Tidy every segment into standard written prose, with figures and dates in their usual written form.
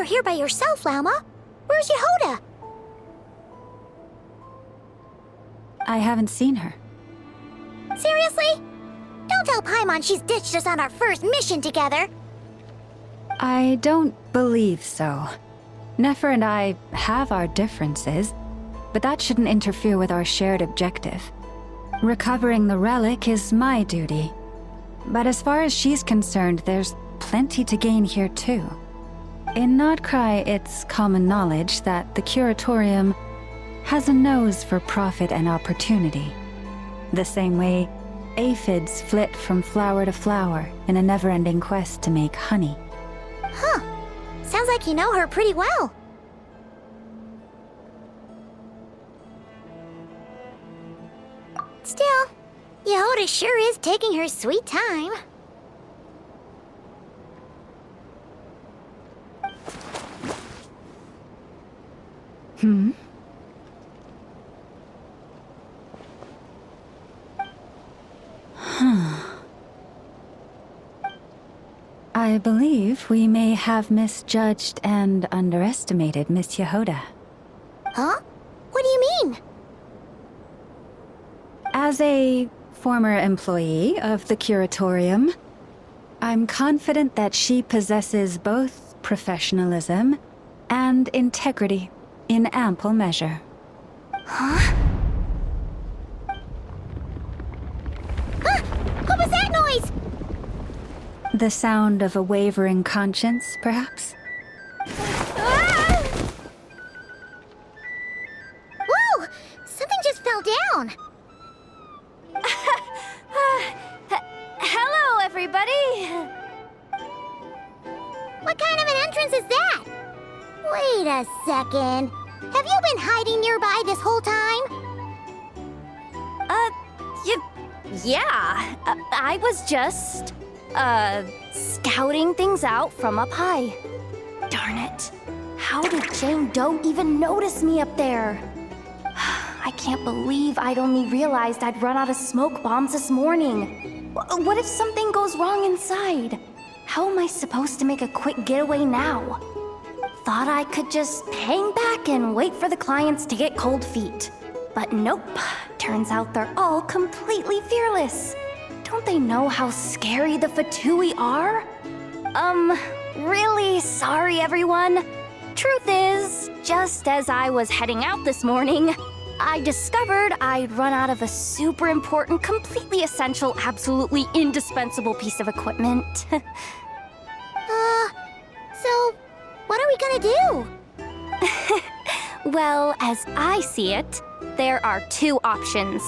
you're here by yourself, Lauma. Where's Yehoda? I haven't seen her. Seriously? Don't tell Paimon she's ditched us on our first mission together. I don't believe so. Nefer and I have our differences, but that shouldn't interfere with our shared objective. Recovering the relic is my duty. But as far as she's concerned, there's plenty to gain here too. In Nord-krai, it's common knowledge that the Curatorium has a nose for profit and opportunity. The same way aphids flit from flower to flower in a never-ending quest to make honey. Huh. Sounds like you know her pretty well. Still, Yehoda sure is taking her sweet time. I believe we may have misjudged and underestimated Miss Yehoda. Huh? What do you mean? As a former employee of the Curatorium, I'm confident that she possesses both professionalism and integrity in ample measure. Huh? Ah! What was that noise? The sound of a wavering conscience, perhaps? Ah! Whoa! Something just fell down. Hello, everybody! What kind of an entrance is that? Wait a second. Have you been hiding nearby this whole time? Yeah. I was just, scouting things out from up high. Darn it. How did Jane Doe even notice me up there? I can't believe I'd only realized I'd run out of smoke bombs this morning. What if something goes wrong inside? How am I supposed to make a quick getaway now? Thought I could just hang back and wait for the clients to get cold feet. But nope. Turns out they're all completely fearless. Don't they know how scary the Fatui are? Really sorry, everyone. Truth is, just as I was heading out this morning, I discovered I'd run out of a super important, completely essential, absolutely indispensable piece of equipment. So, what are we gonna do? Well, as I see it, there are two options.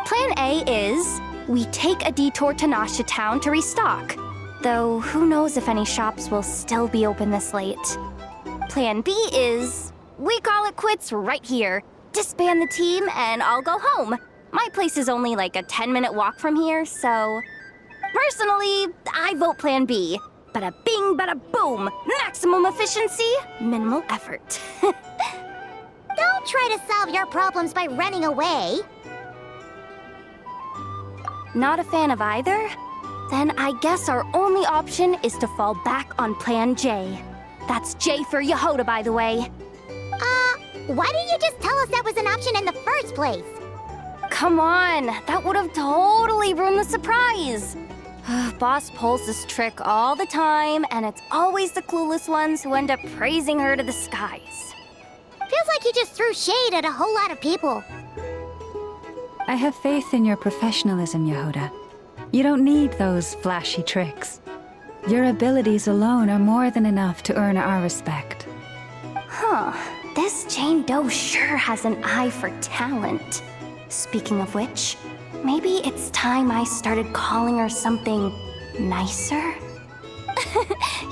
Plan A is we take a detour to Nasha Town to restock, though who knows if any shops will still be open this late. Plan B is we call it quits right here, disband the team, and I'll go home. My place is only like a 10-minute walk from here, so... Personally, I vote Plan B. Bada bing, bada boom! Maximum efficiency, minimal effort. Don't try to solve your problems by running away. Not a fan of either? Then I guess our only option is to fall back on Plan J. That's J for Yehoda, by the way. Why didn't you just tell us that was an option in the first place? Come on, that would have totally ruined the surprise. Boss pulls this trick all the time, and it's always the clueless ones who end up praising her to the skies. Feels like you just threw shade at a whole lot of people. I have faith in your professionalism, Yehoda. You don't need those flashy tricks. Your abilities alone are more than enough to earn our respect. Huh. This Jane Doe sure has an eye for talent. Speaking of which, maybe it's time I started calling her something nicer?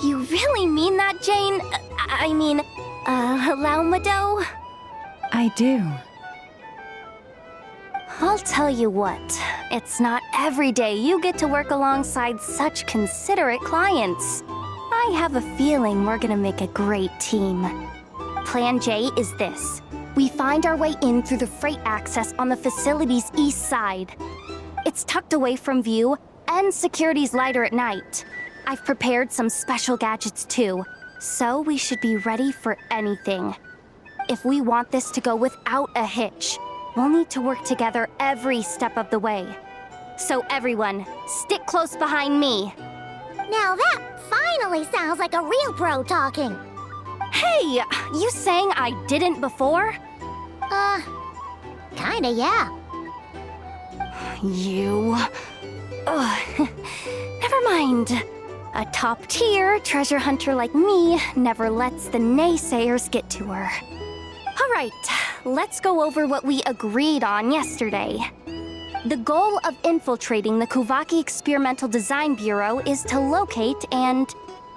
You really mean that, Jane? Lauma Doe? I do. I'll tell you what, it's not every day you get to work alongside such considerate clients. I have a feeling we're gonna make a great team. Plan J is this. We find our way in through the freight access on the facility's east side. It's tucked away from view, and security's lighter at night. I've prepared some special gadgets too. So we should be ready for anything. If we want this to go without a hitch, we'll need to work together every step of the way. So everyone, stick close behind me. Now that finally sounds like a real pro talking. Hey, you saying I didn't before? Kinda, yeah. You... Ugh. Never mind. A top-tier treasure hunter like me never lets the naysayers get to her. All right, let's go over what we agreed on yesterday. The goal of infiltrating the Kuvaki Experimental Design Bureau is to locate and,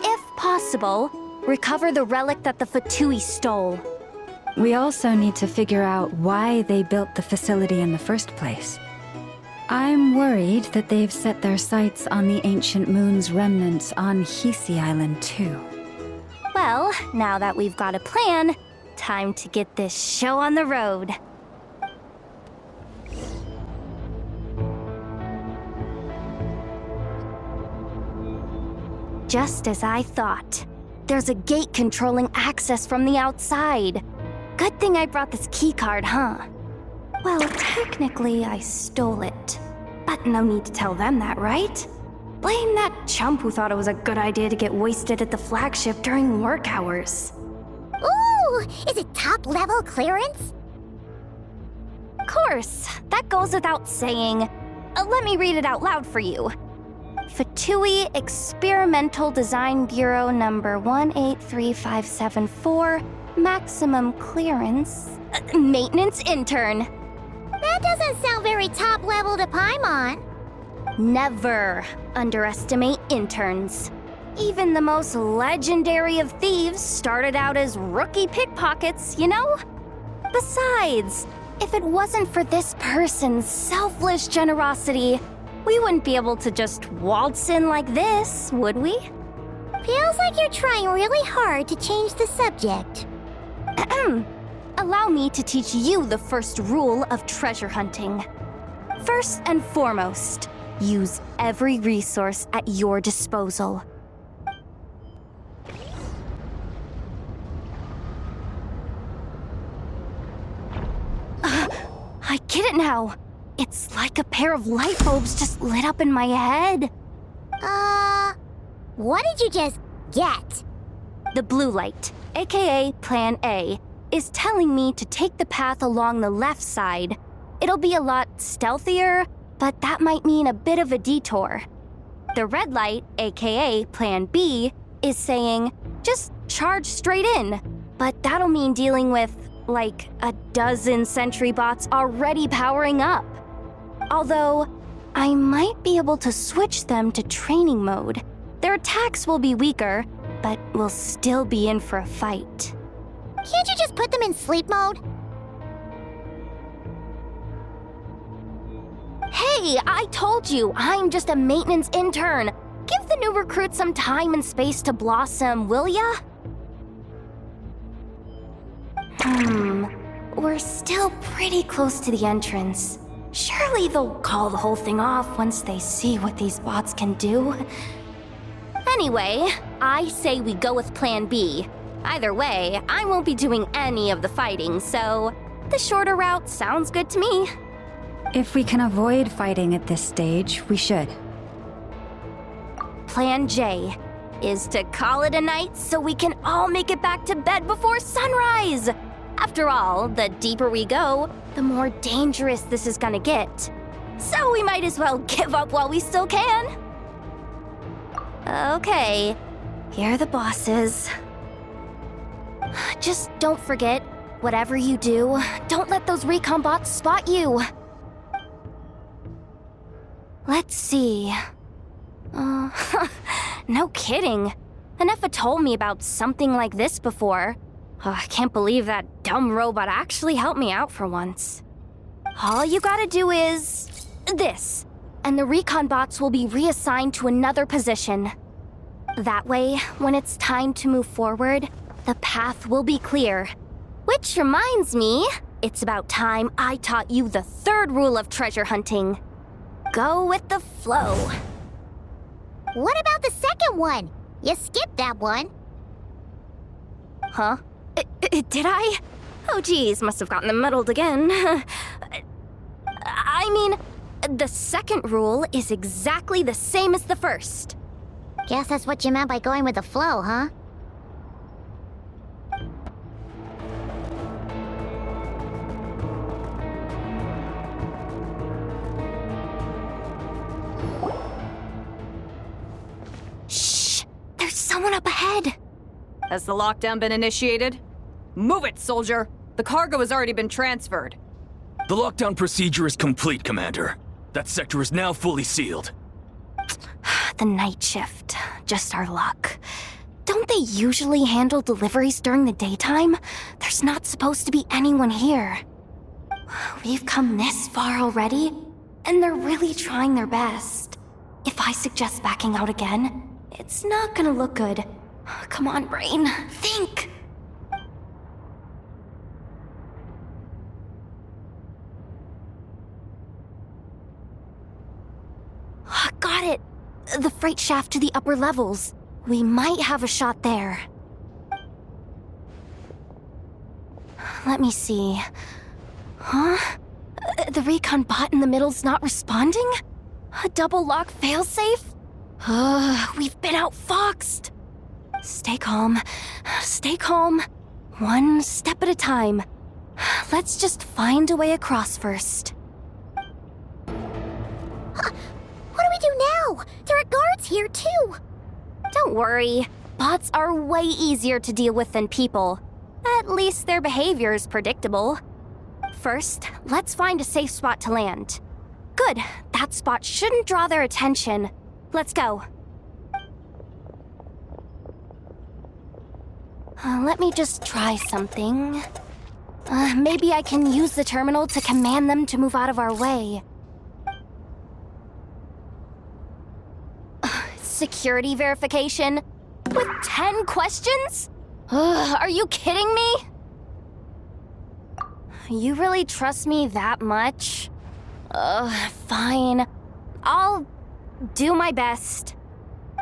if possible, recover the relic that the Fatui stole. We also need to figure out why they built the facility in the first place. I'm worried that they've set their sights on the ancient moon's remnants on Hisi Island too. Well, now that we've got a plan, time to get this show on the road. Just as I thought. There's a gate controlling access from the outside. Good thing I brought this keycard, huh? Well, technically, I stole it. But no need to tell them that, right? Blame that chump who thought it was a good idea to get wasted at the flagship during work hours. Ooh, is it top-level clearance? Of course, that goes without saying. Let me read it out loud for you. Fatui Experimental Design Bureau number 183574, maximum clearance. Maintenance intern. That doesn't sound very top-level to Paimon. Never underestimate interns. Even the most legendary of thieves started out as rookie pickpockets, you know? Besides, if it wasn't for this person's selfless generosity, we wouldn't be able to just waltz in like this, would we? Feels like you're trying really hard to change the subject. Allow me to teach you the first rule of treasure hunting. First and foremost, use every resource at your disposal. I get it now. It's like a pair of light bulbs just lit up in my head. What did you just get? The blue light, aka Plan A, is telling me to take the path along the left side. It'll be a lot stealthier, but that might mean a bit of a detour. The red light, aka Plan B, is saying, just charge straight in. But that'll mean dealing with, like, a dozen sentry bots already powering up. Although, I might be able to switch them to training mode. Their attacks will be weaker, but we'll still be in for a fight. Can't you just put them in sleep mode? Hey, I told you, I'm just a maintenance intern. Give the new recruit some time and space to blossom, will ya? We're still pretty close to the entrance. Surely they'll call the whole thing off once they see what these bots can do. Anyway, I say we go with Plan B. Either way, I won't be doing any of the fighting, so the shorter route sounds good to me. If we can avoid fighting at this stage, we should. Plan J is to call it a night so we can all make it back to bed before sunrise. After all, the deeper we go, the more dangerous this is gonna get. So we might as well give up while we still can. Okay, here are the bosses. Just don't forget, whatever you do, don't let those recon bots spot you. Let's see. No kidding. Anefa told me about something like this before. I can't believe that dumb robot actually helped me out for once. All you gotta do is this, and the recon bots will be reassigned to another position. That way, when it's time to move forward, the path will be clear. Which reminds me, it's about time I taught you the third rule of treasure hunting. Go with the flow. What about the second one? You skipped that one. Huh? Did I? Oh geez, must have gotten them muddled again. I mean, the second rule is exactly the same as the first. Guess that's what you meant by going with the flow, huh? Shh! There's someone up ahead! Has the lockdown been initiated? Move it, soldier! The cargo has already been transferred. The lockdown procedure is complete, Commander. That sector is now fully sealed. The night shift. Just our luck. Don't they usually handle deliveries during the daytime? There's not supposed to be anyone here. We've come this far already, and they're really trying their best. If I suggest backing out again, it's not gonna look good. Come on, brain. Think! Got it! The freight shaft to the upper levels. We might have a shot there. Let me see. Huh? The recon bot in the middle's not responding? A double lock failsafe? We've been outfoxed! Stay calm. Stay calm. One step at a time. Let's just find a way across first. What do we do now? There are guards here, too! Don't worry. Bots are way easier to deal with than people. At least their behavior is predictable. First, let's find a safe spot to land. Good. That spot shouldn't draw their attention. Let's go. Let me just try something. Maybe I can use the terminal to command them to move out of our way. Security verification? With 10 questions? Are you kidding me? You really trust me that much? Fine. I'll do my best.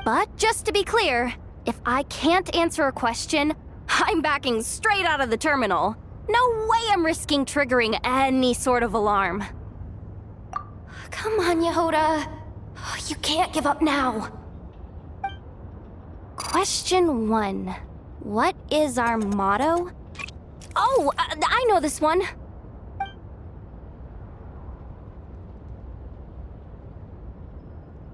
But just to be clear, if I can't answer a question, I'm backing straight out of the terminal. No way I'm risking triggering any sort of alarm. Come on, Yehoda. You can't give up now. Question 1. What is our motto? Oh, I know this one.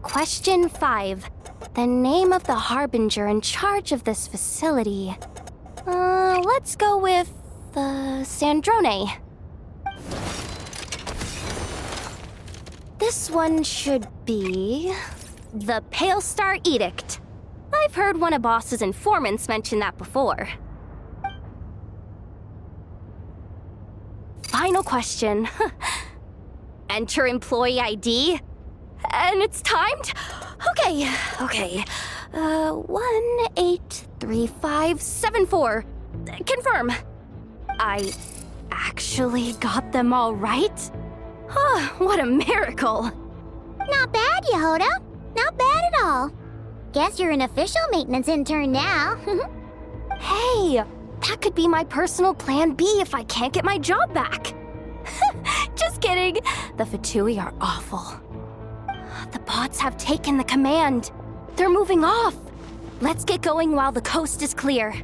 Question 5. The name of the harbinger in charge of this facility. Let's go with, Sandrone. This one should be the Pale Star Edict. I've heard one of Boss's informants mention that before. Final question. Enter employee ID. And it's timed? Okay. 183574. Confirm. I actually got them all right? What a miracle. Not bad, Yehoda. Not bad at all. Guess you're an official maintenance intern now. Hey, that could be my personal plan B if I can't get my job back. Just kidding. The Fatui are awful. The bots have taken the command. They're moving off. Let's get going while the coast is clear.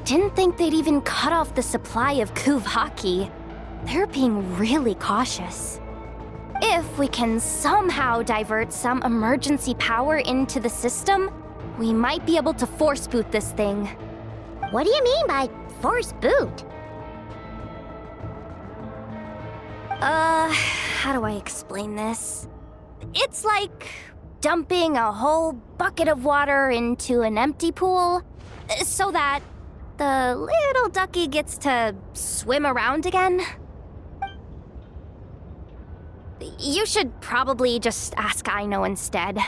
Didn't think they'd even cut off the supply of Kuvaki. They're being really cautious. If we can somehow divert some emergency power into the system, we might be able to force boot this thing. What do you mean by force boot? How do I explain this? It's like dumping a whole bucket of water into an empty pool so that the little ducky gets to swim around again. You should probably just ask Aino instead.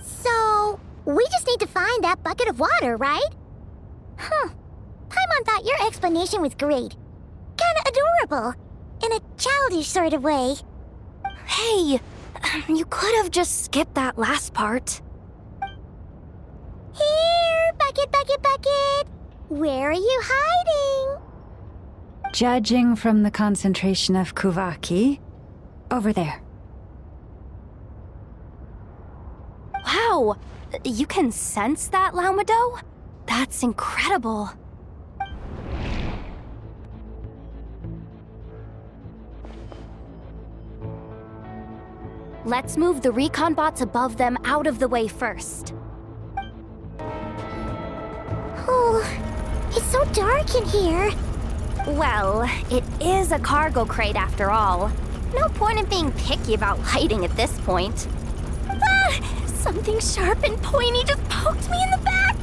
So, we just need to find that bucket of water, right? Paimon thought your explanation was great. Kinda adorable. In a childish sort of way. Hey, you could have just skipped that last part. Here, bucket, bucket, bucket. Where are you hiding? Judging from the concentration of Kuvaki, over there. Wow! You can sense that, Laumado? That's incredible. Let's move the recon bots above them out of the way first. Oh, it's so dark in here. Well, it is a cargo crate after all. No point in being picky about lighting at this point. Ah! Something sharp and pointy just poked me in the back!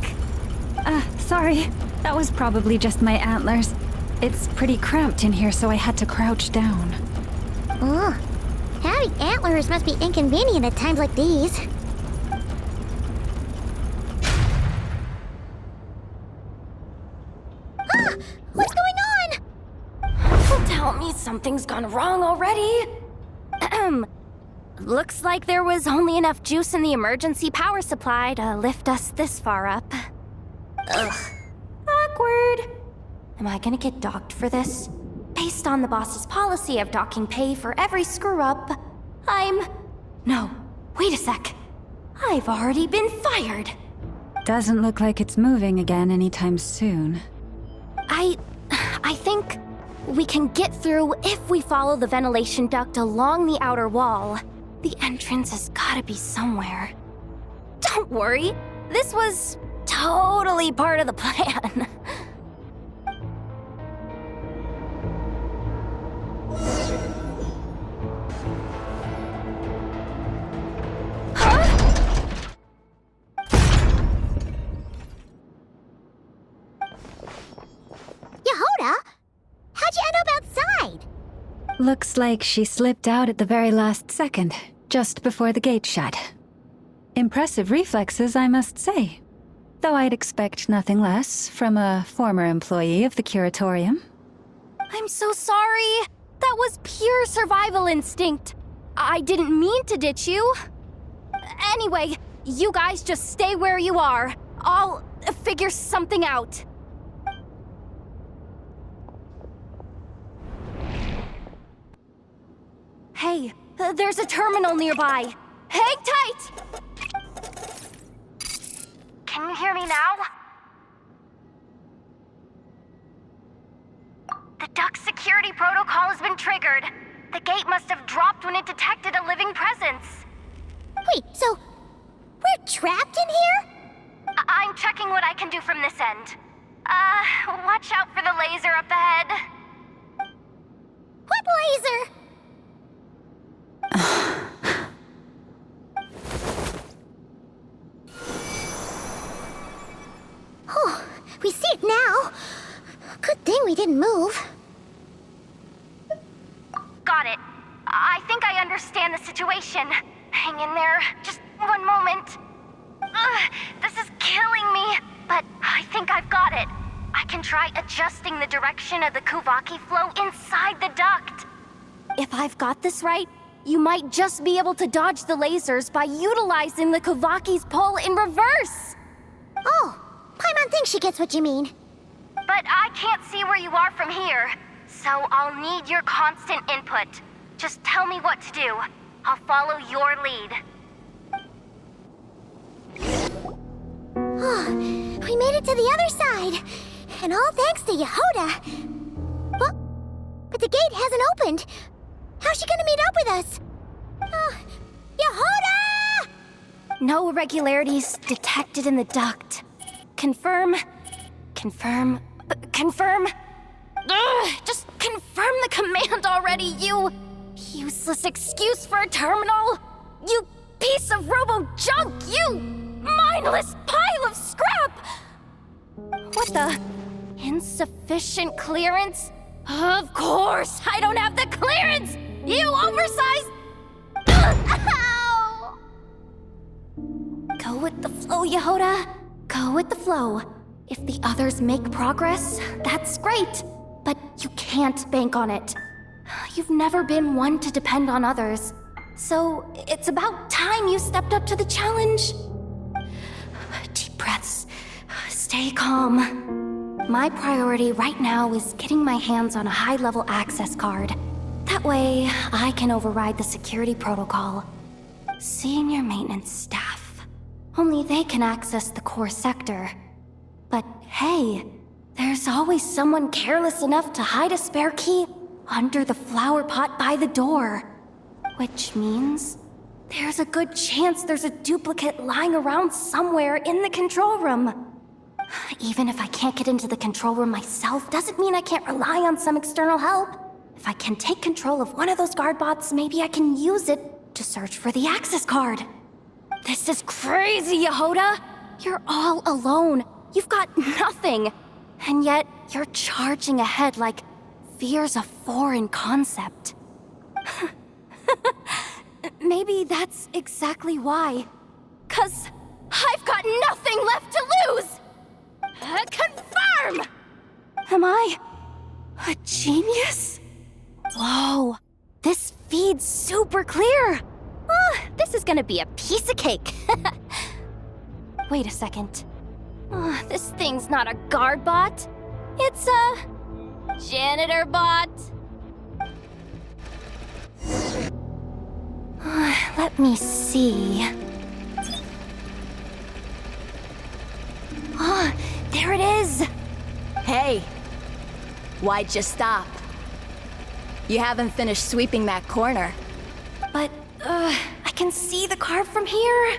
Sorry. That was probably just my antlers. It's pretty cramped in here, so I had to crouch down. Oh, having antlers must be inconvenient at times like these. Ah! What's going on? Tell me something's gone wrong already. Looks like there was only enough juice in the emergency power supply to lift us this far up. Ugh. Awkward. Am I gonna get docked for this? Based on the boss's policy of docking pay for every screw-up, No, wait a sec. I've already been fired. Doesn't look like it's moving again anytime soon. I think we can get through if we follow the ventilation duct along the outer wall. The entrance has gotta be somewhere. Don't worry, this was totally part of the plan. Yehoda? How'd you end up outside? Looks like she slipped out at the very last second, just before the gate shut. Impressive reflexes, I must say. Though I'd expect nothing less from a former employee of the curatorium. I'm so sorry. That was pure survival instinct. I didn't mean to ditch you. Anyway, you guys just stay where you are. I'll figure something out. Hey, there's a terminal nearby. Hang tight! Can you hear me now? The duct security protocol has been triggered. The gate must have dropped when it detected a living presence. Wait, so we're trapped in here? I'm checking what I can do from this end. Watch out for the laser up ahead. What laser? Oh, we see it now. Good thing we didn't move. Got it. I think I understand the situation. Hang in there. Just one moment. This is killing me, but I think I've got it. I can try adjusting the direction of the Kuvaki flow inside the duct. If I've got this right, you might just be able to dodge the lasers by utilizing the Kuvaki's pull in reverse. Oh, Paimon thinks she gets what you mean. But I can't see where you are from here, so I'll need your constant input. Just tell me what to do. I'll follow your lead. Oh, we made it to the other side. And all thanks to Yehoda. But the gate hasn't opened. How's she gonna meet up with us? Yehoda! No irregularities detected in the duct. Confirm. Confirm. Confirm. Ugh, just confirm the command already, you useless excuse for a terminal. You piece of robo-junk, you mindless pile of scrap! What the? Insufficient clearance? Of course, I don't have the clearance! You oversized... Ow! Go with the flow, Yehoda. Go with the flow. If the others make progress, that's great. But you can't bank on it. You've never been one to depend on others. So it's about time you stepped up to the challenge. Deep breaths. Stay calm. My priority right now is getting my hands on a high-level access card. That way, I can override the security protocol. Senior maintenance staff. Only they can access the core sector. But hey, there's always someone careless enough to hide a spare key under the flower pot by the door. Which means there's a good chance there's a duplicate lying around somewhere in the control room. Even if I can't get into the control room myself, doesn't mean I can't rely on some external help. If I can take control of one of those guard bots, maybe I can use it to search for the access card. This is crazy, Yehoda! You're all alone. You've got nothing. And yet, you're charging ahead like fear's a foreign concept. Maybe that's exactly why. 'Cause I've got nothing left to lose! Confirm! Am I a genius? Whoa, this feed's super clear. Oh, this is gonna be a piece of cake. Wait a second. Oh, this thing's not a guard bot. It's a janitor bot. Let me see. Oh, there it is! Hey! Why'd you stop? You haven't finished sweeping that corner. But, I can see the card from here.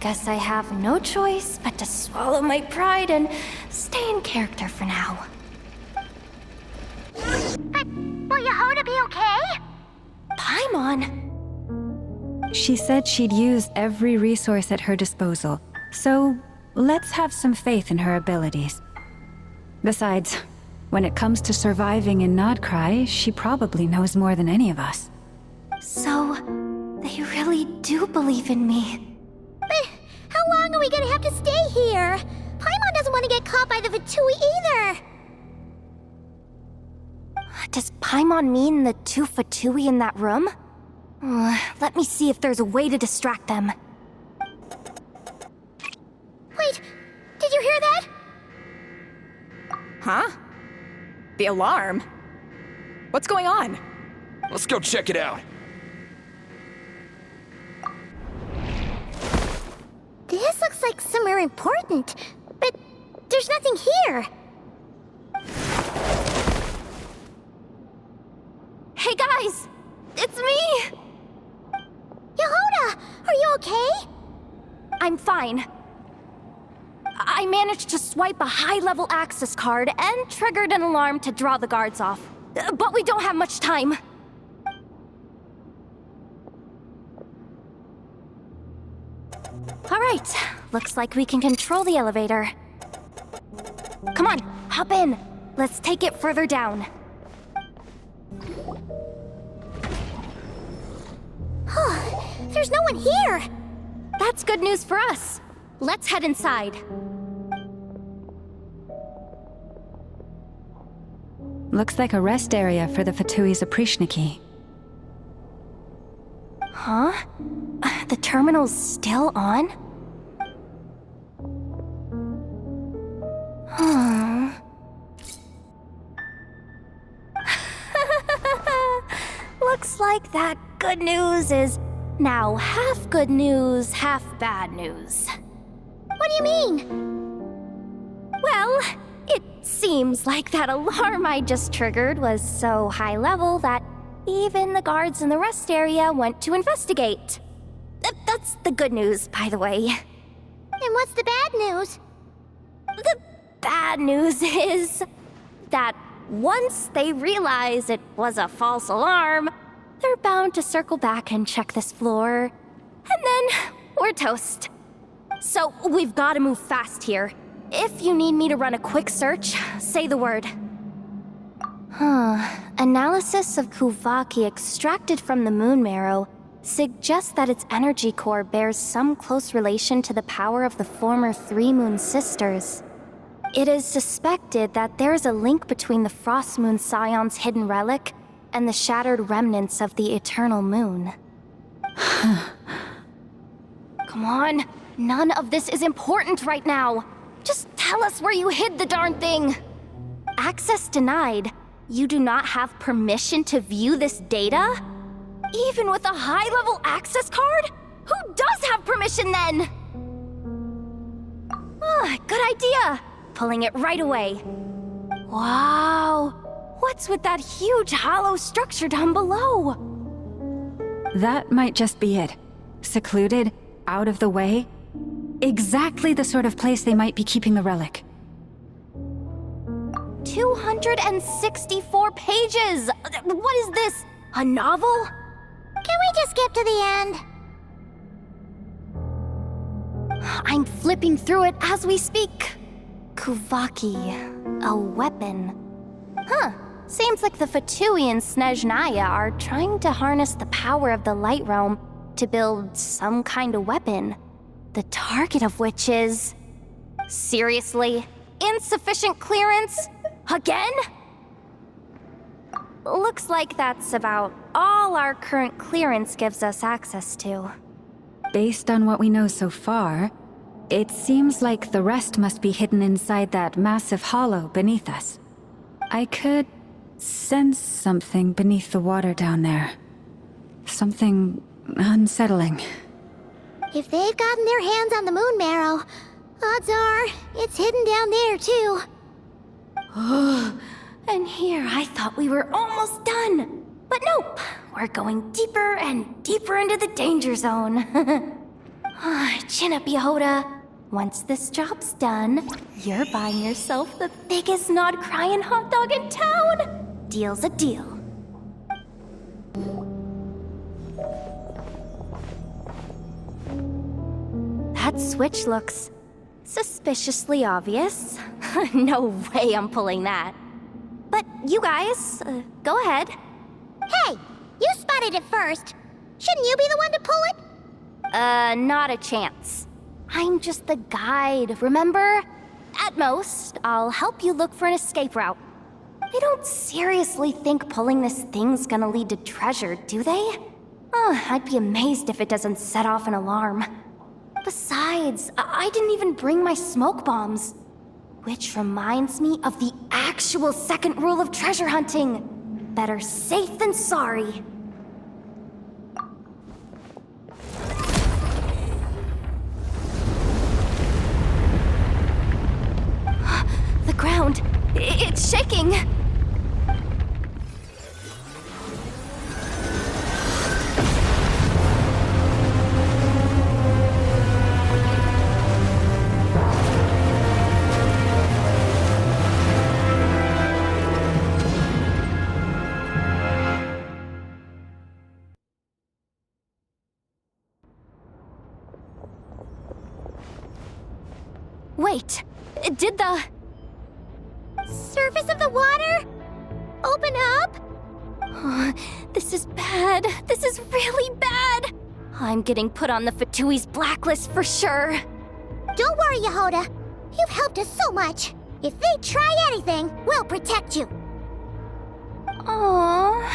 Guess I have no choice but to swallow my pride and stay in character for now. But will Yehoda be okay? Paimon? She said she'd use every resource at her disposal, so let's have some faith in her abilities. Besides, when it comes to surviving in Nord-krai, she probably knows more than any of us. So, they really do believe in me. But how long are we gonna have to stay here? Paimon doesn't want to get caught by the Fatui either. Does Paimon mean the two Fatui in that room? Let me see if there's a way to distract them. Wait, did you hear that? Huh? The alarm? What's going on? Let's go check it out. This looks like somewhere important, but there's nothing here. Hey guys! It's me! Yehoda, are you okay? I'm fine. I managed to swipe a high-level access card and triggered an alarm to draw the guards off. But we don't have much time. All right, looks like we can control the elevator. Come on, hop in. Let's take it further down. There's no one here. That's good news for us. Let's head inside. Looks like a rest area for the Fatui's Oprishniki. Huh? The terminal's still on? Huh. Looks like that good news is now half good news, half bad news. What do you mean? Well, it seems like that alarm I just triggered was so high level that even the guards in the rest area went to investigate. That's the good news, by the way. And what's the bad news? The bad news is that once they realize it was a false alarm, they're bound to circle back and check this floor. And then we're toast. So we've got to move fast here. If you need me to run a quick search, say the word. Analysis of Kuvaki extracted from the moon marrow suggests that its energy core bears some close relation to the power of the former Three Moon Sisters. It is suspected that there is a link between the Frost Moon Scion's hidden relic and the shattered remnants of the Eternal Moon. Come on, none of this is important right now. Just tell us where you hid the darn thing! Access denied. You do not have permission to view this data? Even with a high-level access card? Who does have permission then? Good idea! Pulling it right away. Wow! What's with that huge hollow structure down below? That might just be it. Secluded, out of the way. Exactly the sort of place they might be keeping the relic. 264 pages! What is this? A novel? Can we just skip to the end? I'm flipping through it as we speak. Kuvaki, a weapon. Huh, seems like the Fatui and Snezhnaya are trying to harness the power of the Light Realm to build some kind of weapon, the target of which is... Seriously? Insufficient clearance? Again? Looks like that's about all our current clearance gives us access to. Based on what we know so far, it seems like the rest must be hidden inside that massive hollow beneath us. I could sense something beneath the water down there. Something unsettling. If they've gotten their hands on the moon marrow, odds are it's hidden down there too. And here I thought we were almost done. But nope, we're going deeper and deeper into the danger zone. Chin up, Yehoda. Once this job's done, you're buying yourself the biggest Nord-krai hot dog in town. Deal's a deal. That switch looks suspiciously obvious. No way I'm pulling that. But you guys, go ahead. Hey, you spotted it first. Shouldn't you be the one to pull it? Not a chance. I'm just the guide, remember? At most, I'll help you look for an escape route. They don't seriously think pulling this thing's gonna lead to treasure, do they? I'd be amazed if it doesn't set off an alarm. Besides, I didn't even bring my smoke bombs. Which reminds me of the actual second rule of treasure hunting. Better safe than sorry. The ground, it's shaking. Wait, did the... Surface of the water? Open up? This is bad. This is really bad. I'm getting put on the Fatui's blacklist for sure. Don't worry, Yehoda. You've helped us so much. If they try anything, we'll protect you. Aww.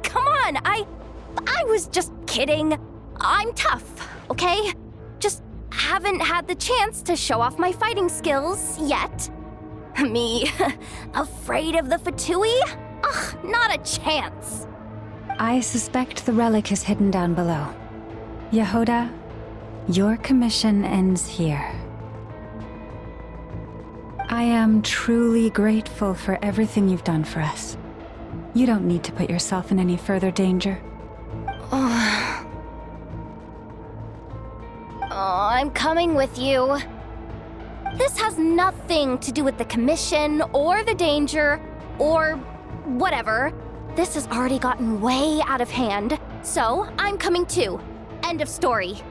Come on, I was just kidding. I'm tough, okay? Just haven't had the chance to show off my fighting skills yet. Me, afraid of the Fatui? Ugh, not a chance. I suspect the relic is hidden down below. Yehoda, your commission ends here. I am truly grateful for everything you've done for us. You don't need to put yourself in any further danger. I'm coming with you. This has nothing to do with the commission or the danger or whatever. This has already gotten way out of hand, so I'm coming too. End of story.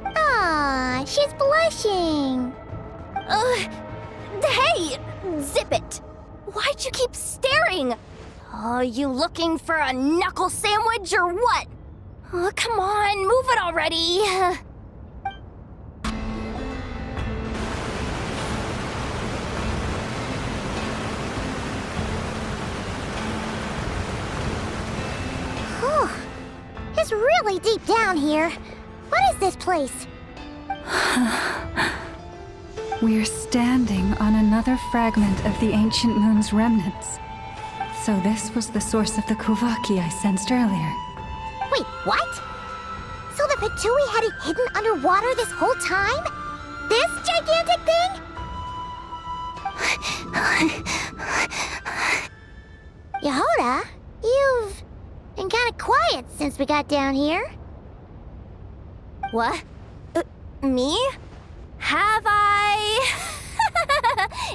Ah, she's blushing. Hey! Zip it! Why'd you keep staring? Oh, you looking for a knuckle sandwich or what? Oh, come on, move it already! Whew. It's really deep down here. What is this place? We're standing on another fragment of the ancient moon's remnants. So this was the source of the Kuvaki I sensed earlier. Wait, what? So the Fatui had it hidden underwater this whole time? This gigantic thing? Yehoda, you've been kind of quiet since we got down here. What? Me? Have I?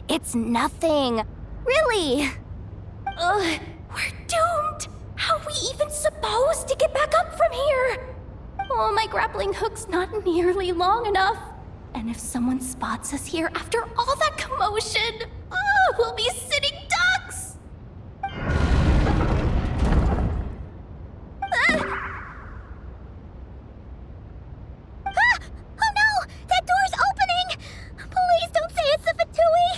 It's nothing. Really. Ugh, we're doomed. How are we even supposed to get back up from here? Oh, my grappling hook's not nearly long enough. And if someone spots us here after all that commotion, we'll be sitting ducks. Oh no! That door's opening! Please don't say it's the Fatui!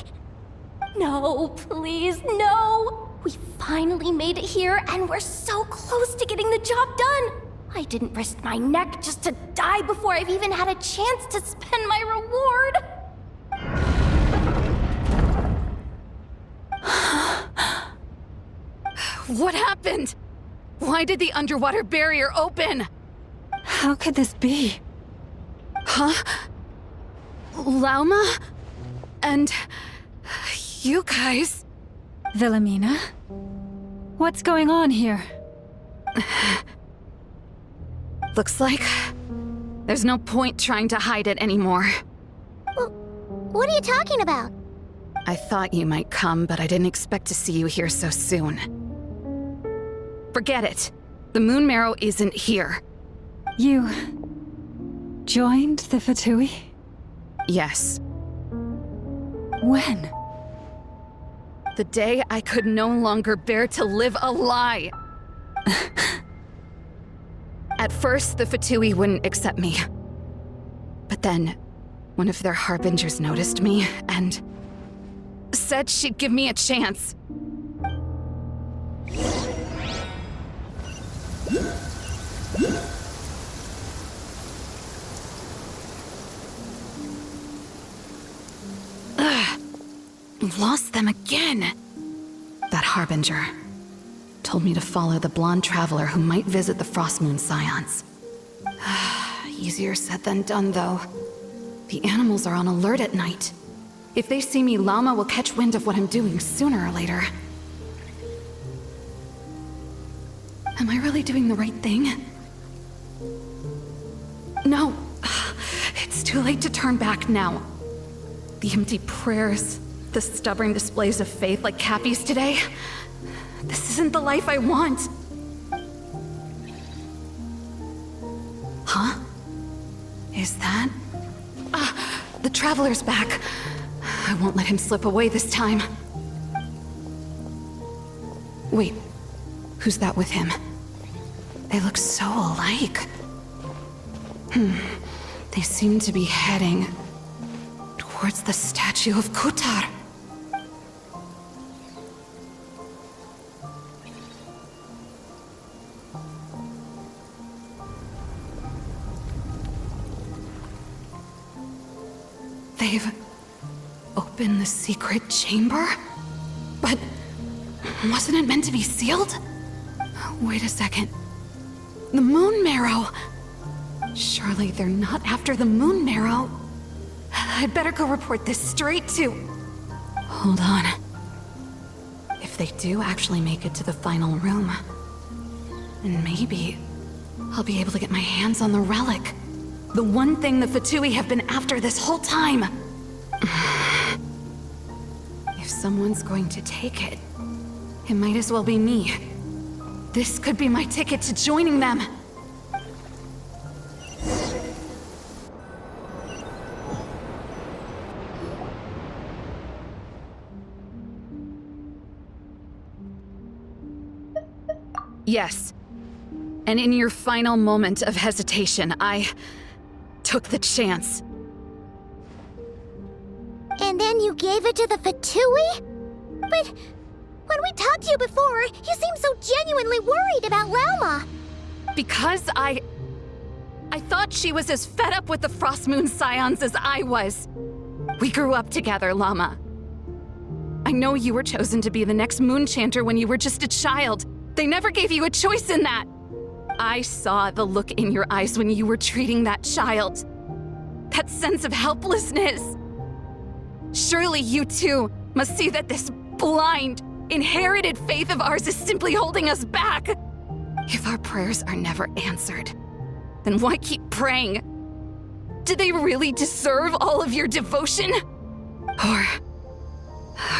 No, please, no! We finally made it here, and we're so close to getting the job done! I didn't risk my neck just to die before I've even had a chance to spend my reward! What happened? Why did the underwater barrier open? How could this be? Huh? Lauma? And... you guys? Wilhelmina? What's going on here? Looks like... there's no point trying to hide it anymore. What are you talking about? I thought you might come, but I didn't expect to see you here so soon. Forget it. The Moon Marrow isn't here. You... joined the Fatui? Yes. When? The day I could no longer bear to live a lie. At first, the Fatui wouldn't accept me. But then, one of their harbingers noticed me and said she'd give me a chance. Ugh. Lost them again. That harbinger told me to follow the blonde traveler who might visit the Frostmoon Scions. Easier said than done, though. The animals are on alert at night. If they see me, Lauma will catch wind of what I'm doing sooner or later. Am I really doing the right thing? No. It's too late to turn back now. The empty prayers, the stubborn displays of faith like Cappy's today. This isn't the life I want. Huh? Is that... the Traveler's back. I won't let him slip away this time. Wait, who's that with him? They look so alike. They seem to be heading towards the statue of Kutar. They've opened the secret chamber? But wasn't it meant to be sealed? Wait a second. The Moon Marrow! Surely they're not after the Moon Marrow. I'd better go report this straight to... Hold on. If they do actually make it to the final room, then maybe I'll be able to get my hands on the relic. The one thing the Fatui have been after this whole time. If someone's going to take it, it might as well be me. This could be my ticket to joining them. Yes. And in your final moment of hesitation, I took the chance. And then you gave it to the Fatui? But when we talked to you before, you seemed so genuinely worried about Lauma. Because I thought she was as fed up with the Frost Moon Scions as I was. We grew up together, Llama. I know you were chosen to be the next Moon Chanter when you were just a child. They never gave you a choice in that. I saw the look in your eyes when you were treating that child. That sense of helplessness. Surely you too must see that this blind, inherited faith of ours is simply holding us back. If our prayers are never answered, then why keep praying? Do they really deserve all of your devotion? Or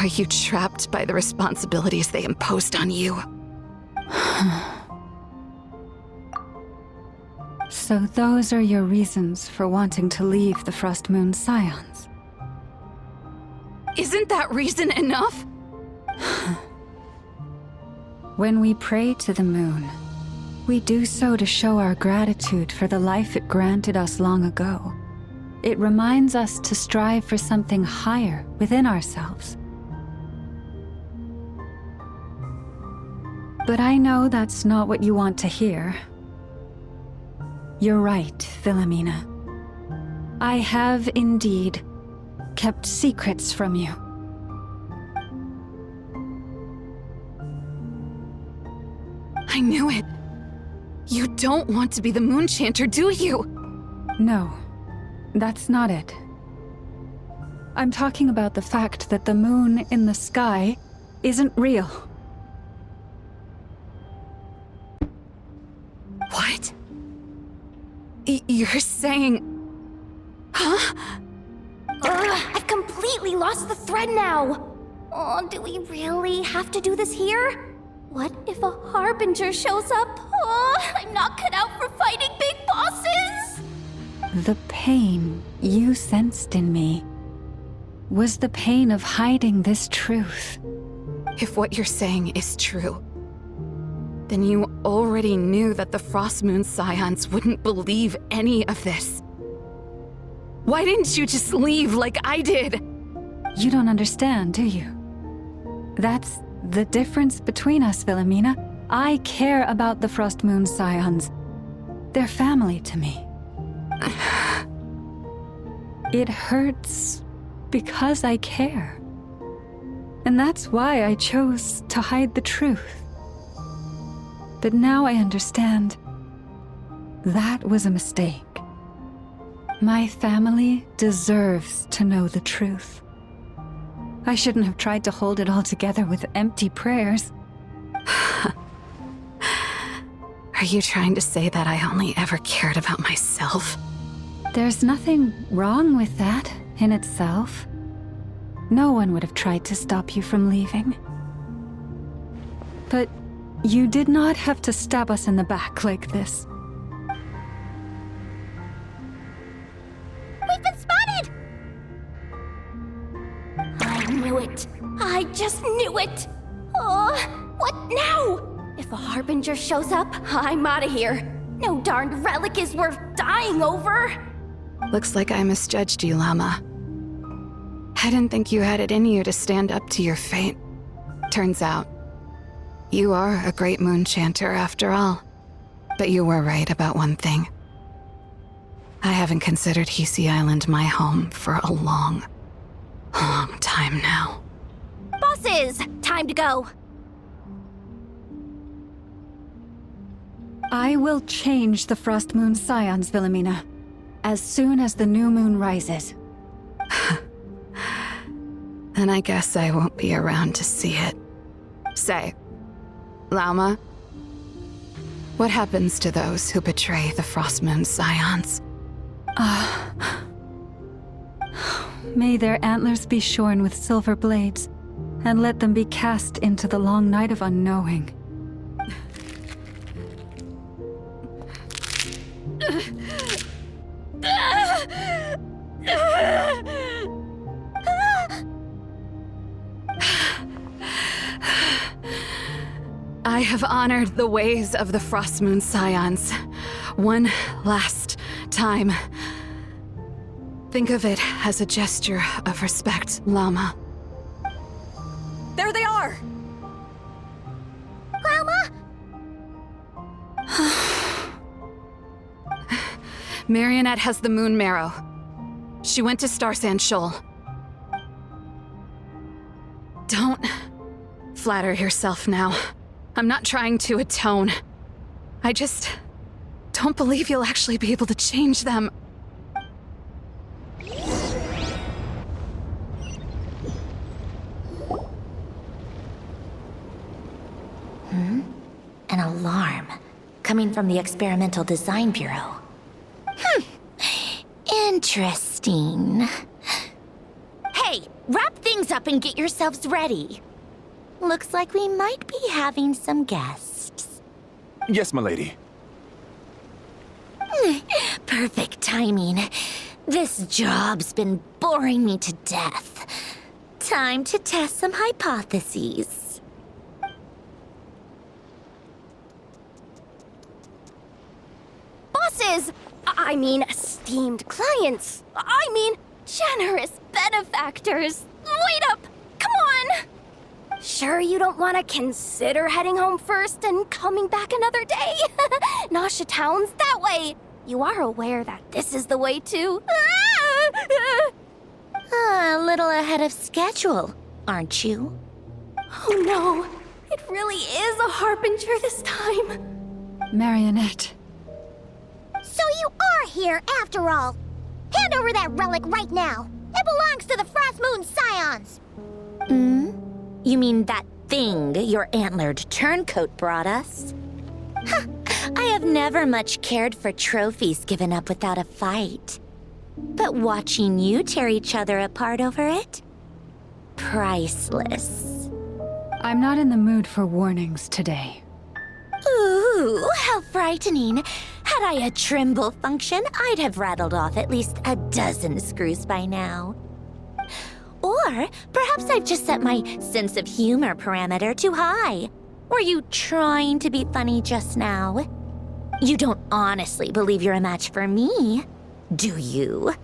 are you trapped by the responsibilities they imposed on you? So those are your reasons for wanting to leave the Frost Moon Scions? Isn't that reason enough? When we pray to the moon, we do so to show our gratitude for the life it granted us long ago. It reminds us to strive for something higher within ourselves. But I know that's not what you want to hear. You're right, Philomena. I have indeed kept secrets from you. I knew it. You don't want to be the Moon Chanter, do you? No, that's not it. I'm talking about the fact that the moon in the sky isn't real. What? You're saying... Huh? I've completely lost the thread now. Oh, do we really have to do this here? What if a Harbinger shows up? Oh, I'm not cut out for fighting big bosses! The pain you sensed in me was the pain of hiding this truth. If what you're saying is true, then you already knew that the Frost Moon Scions wouldn't believe any of this. Why didn't you just leave like I did? You don't understand, do you? That's the difference between us, Philomena. I care about the Frost Moon Scions. They're family to me. It hurts because I care. And that's why I chose to hide the truth. But now I understand. That was a mistake. My family deserves to know the truth. I shouldn't have tried to hold it all together with empty prayers. Are you trying to say that I only ever cared about myself? There's nothing wrong with that in itself. No one would have tried to stop you from leaving. But you did not have to stab us in the back like this. We've been spotted! I knew it. I just knew it. Oh, what now? If a Harbinger shows up, I'm out of here. No darned relic is worth dying over. Looks like I misjudged you, Llama. I didn't think you had it in you to stand up to your fate. Turns out, you are a great Moon Chanter after all. But you were right about one thing. I haven't considered Hisi Island my home for a long time now. Bosses, time to go. I will change the Frost Moon Scions, Philomena, as soon as the new moon rises. Then I guess I won't be around to see it. Say, Llama, what happens to those who betray the Frost Moon Scions? May their antlers be shorn with silver blades, and let them be cast into the long night of unknowing. I have honored the ways of the Frost Moon Scions one last time. Think of it as a gesture of respect, Llama. There they are! Grandma? Marionette has the moon marrow. She went to Star Sand Shoal. Don't flatter yourself now. I'm not trying to atone. I just don't believe you'll actually be able to change them. An alarm coming from the Experimental Design Bureau. Interesting. Hey, wrap things up and get yourselves ready. Looks like we might be having some guests. Yes, my lady. Perfect timing. This job's been boring me to death. Time to test some hypotheses. Bosses! I mean, esteemed clients. I mean, generous benefactors. Wait up! Come on! Sure you don't want to consider heading home first and coming back another day? Nasha Town's that way. You are aware that this is the way too. A little ahead of schedule, aren't you? Oh no, it really is a harbinger this time. Marionette. So you are here after all. Hand over that relic right now. It belongs to the Frost Moon Scions. You mean that thing your antlered turncoat brought us? I have never much cared for trophies given up without a fight. But watching you tear each other apart over it? Priceless. I'm not in the mood for warnings today. Ooh, how frightening. Had I a Trimble function, I'd have rattled off at least a dozen screws by now. Or perhaps I've just set my sense of humor parameter too high. Were you trying to be funny just now? You don't honestly believe you're a match for me, do you?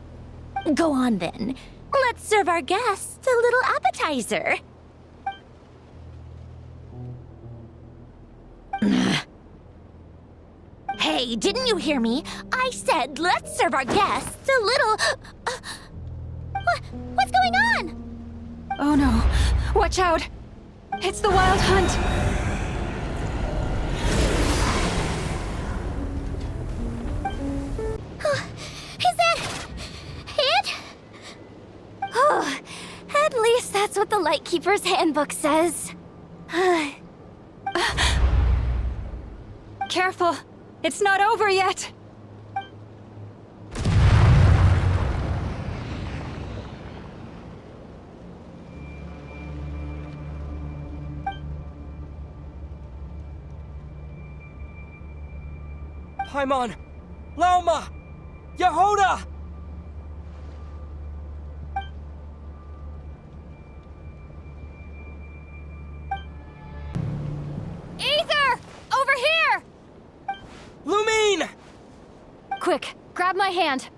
Go on then. Let's serve our guests a little appetizer. Hey, didn't you hear me? I said let's serve our guests a little... What's going on? Oh no. Watch out! It's the Wild Hunt! Is that... it? Oh, at least that's what the Lightkeeper's handbook says. Careful! It's not over yet! Paimon! Lauma! Yehoda! Aether! Over here! Lumine! Quick, grab my hand.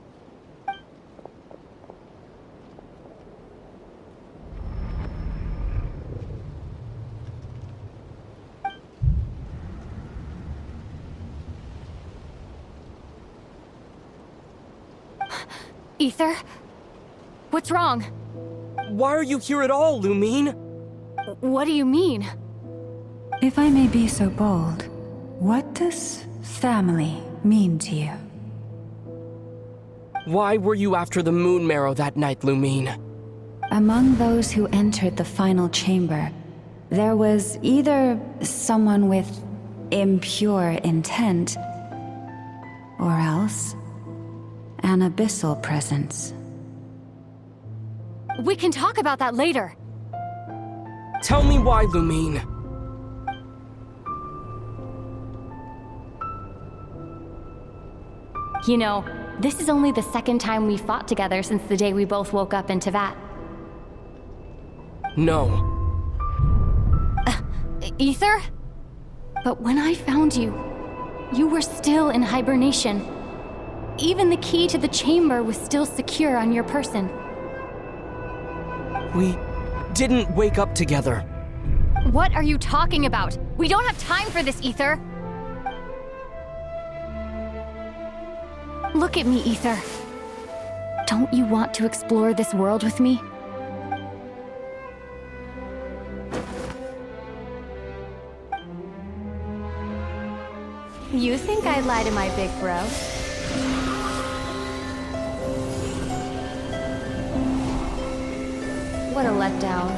Aether? What's wrong? Why are you here at all, Lumine? What do you mean? If I may be so bold, what does family mean to you? Why were you after the moon marrow that night, Lumine? Among those who entered the final chamber, there was either someone with impure intent, or else an abyssal presence. We can talk about that later. Tell me why, Lumine. You know, this is only the second time we fought together since the day we both woke up in Tevat. No. Aether? But when I found you, you were still in hibernation. Even the key to the chamber was still secure on your person. We didn't wake up together. What are you talking about? We don't have time for this, Aether! Look at me, Ether. Don't you want to explore this world with me? You think I'd lie to my big bro? What a letdown.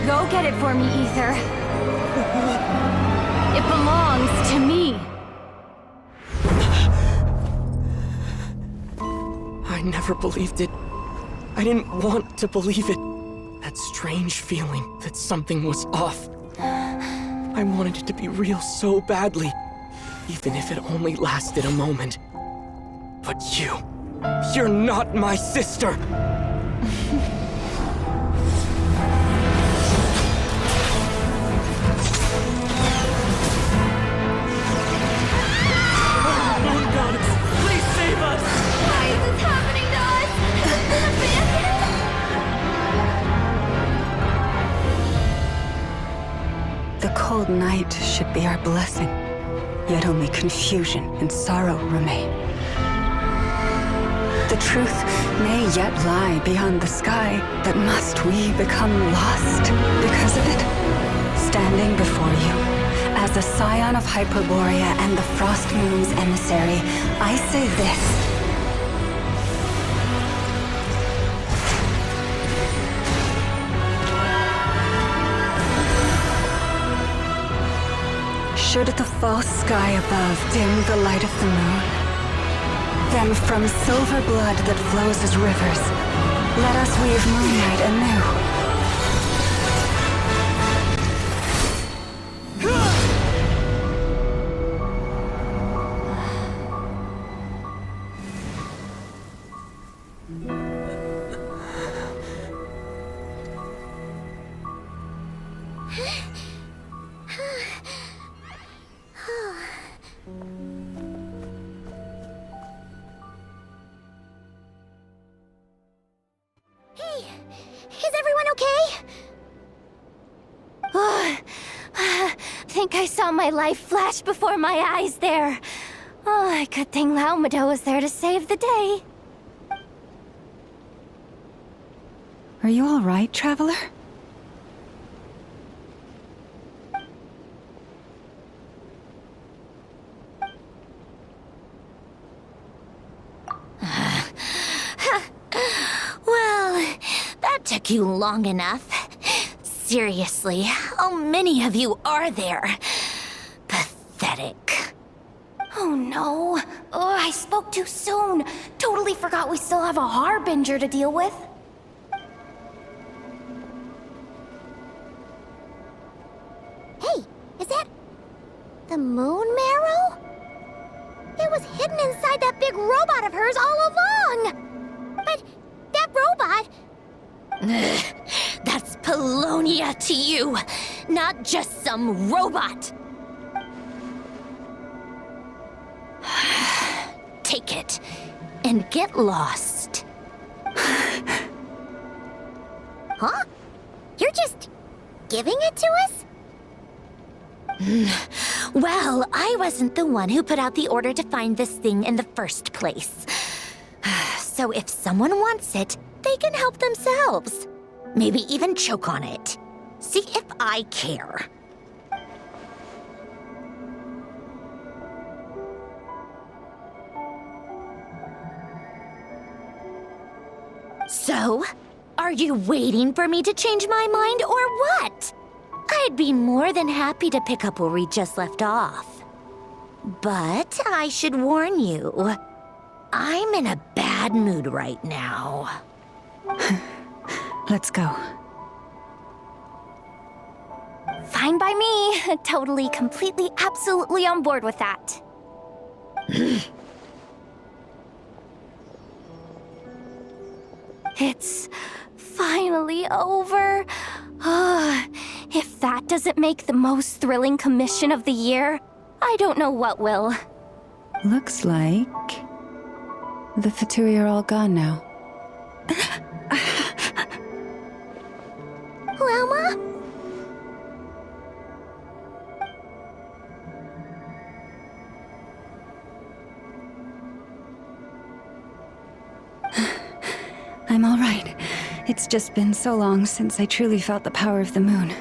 Go get it for me, Ether. It belongs to me. I never believed it. I didn't want to believe it. That strange feeling that something was off. I wanted it to be real so badly, even if it only lasted a moment. But you're not my sister! The cold night should be our blessing, yet only confusion and sorrow remain. The truth may yet lie beyond the sky, but must we become lost because of it? Standing before you, as a scion of Hyperborea and the Frost Moon's emissary, I say this. Should the false sky above dim the light of the moon, then from silver blood that flows as rivers, let us weave moonlight anew. Think I saw my life flash before my eyes there. Oh, good thing Laomado was there to save the day. Are you all right, traveler? Well, that took you long enough. Seriously, how many of you are there? Pathetic. Oh no. Oh, I spoke too soon. Totally forgot we still have a Harbinger to deal with. Hey, is that the Moon Marrow? It was hidden inside that big robot of hers all along. But that robot... That's Polonia to you, not just some robot. Take it and get lost. Huh? You're just giving it to us? Well, I wasn't the one who put out the order to find this thing in the first place. So if someone wants it, they can help themselves. Maybe even choke on it. See if I care. So, are you waiting for me to change my mind or what? I'd be more than happy to pick up where we just left off. But I should warn you, I'm in a bad mood right now. Let's go. Fine by me. Totally, completely, absolutely on board with that. It's finally over. If that doesn't make the most thrilling commission of the year, I don't know what will. Looks like the Fatui are all gone now. Loma? 'Cause I'm all right. It's just been so long since I truly felt the power of the moon.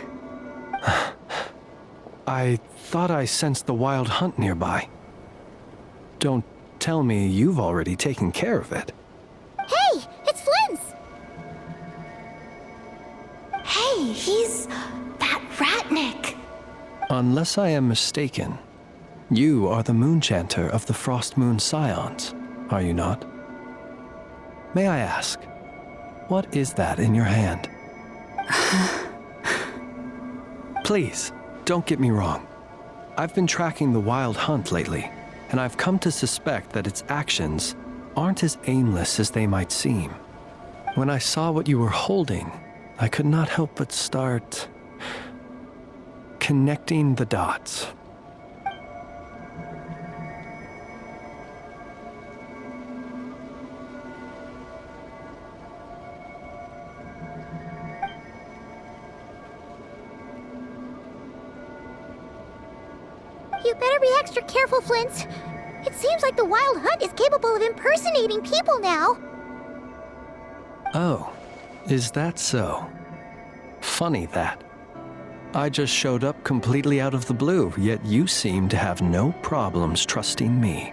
I thought I sensed the wild hunt nearby. Don't tell me you've already taken care of it. Hey, it's Flint's! Hey, he's that Ratnik. Unless I am mistaken, you are the Moonchanter of the Frost Moon Scions, are you not? May I ask, what is that in your hand? Please, don't get me wrong. I've been tracking the wild hunt lately, and I've come to suspect that its actions aren't as aimless as they might seem. When I saw what you were holding, I could not help but start connecting the dots. You better be extra careful, Flint. It seems like the Wild Hunt is capable of impersonating people now. Oh, is that so? Funny that. I just showed up completely out of the blue, yet you seem to have no problems trusting me.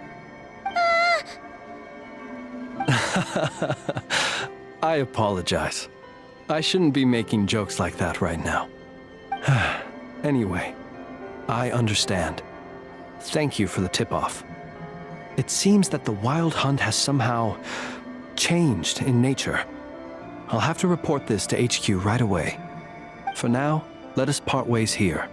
I apologize. I shouldn't be making jokes like that right now. Anyway, I understand. Thank you for the tip-off. It seems that the Wild Hunt has somehow changed in nature. I'll have to report this to HQ right away. For now, let us part ways here.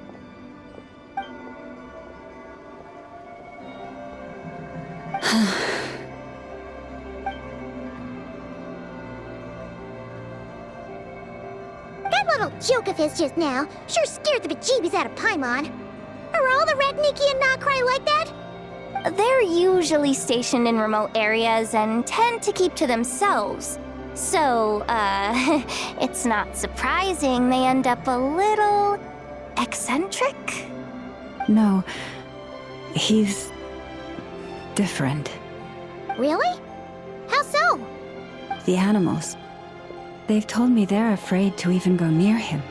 That little joke of his just now sure scared the bejeebies out of Paimon. Are all the Radniki and Nord-krai like that? They're usually stationed in remote areas and tend to keep to themselves. So, it's not surprising they end up a little eccentric. No, he's different. Really? How so? The animals. They've told me they're afraid to even go near him.